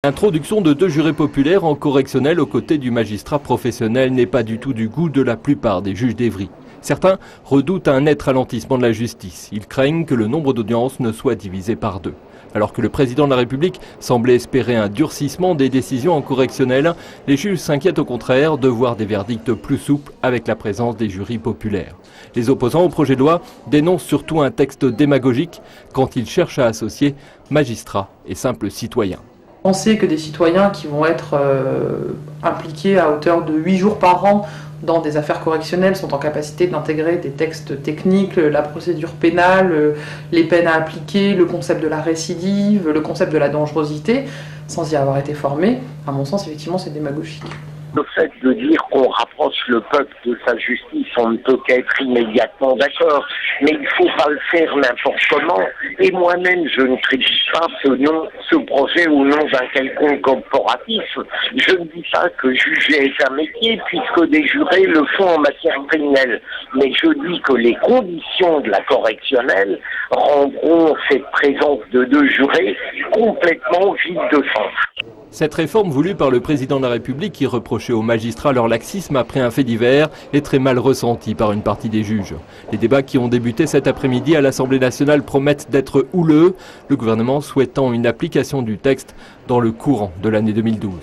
L'introduction de 2 jurés populaires en correctionnel aux côtés du magistrat professionnel n'est pas du tout du goût de la plupart des juges d'Évry. Certains redoutent un net ralentissement de la justice. Ils craignent que le nombre d'audiences ne soit divisé par 2. Alors que le président de la République semblait espérer un durcissement des décisions en correctionnel, les juges s'inquiètent au contraire de voir des verdicts plus souples avec la présence des jurys populaires. Les opposants au projet de loi dénoncent surtout un texte démagogique quand ils cherchent à associer magistrats et simples citoyens. On sait que des citoyens qui vont être impliqués à hauteur de 8 jours par an dans des affaires correctionnelles sont en capacité d'intégrer des textes techniques, la procédure pénale, les peines à appliquer, le concept de la récidive, le concept de la dangerosité, sans y avoir été formés. À mon sens, effectivement, c'est démagogique. Le fait de dire qu'on rapproche le peuple de sa justice, on ne peut qu'être immédiatement d'accord. Mais il ne faut pas le faire n'importe comment. Et moi-même, je ne critique pas ce projet au nom d'un quelconque corporatif. Je ne dis pas que juger est un métier, puisque des jurés le font en matière criminelle. Mais je dis que les conditions de la correctionnelle rendront cette présence de 2 jurés complètement vide de sens. Cette réforme voulue par le président de la République qui reprochait aux magistrats leur laxisme après un fait divers est très mal ressentie par une partie des juges. Les débats qui ont débuté cet après-midi à l'Assemblée nationale promettent d'être houleux, le gouvernement souhaitant une application du texte dans le courant de l'année 2012.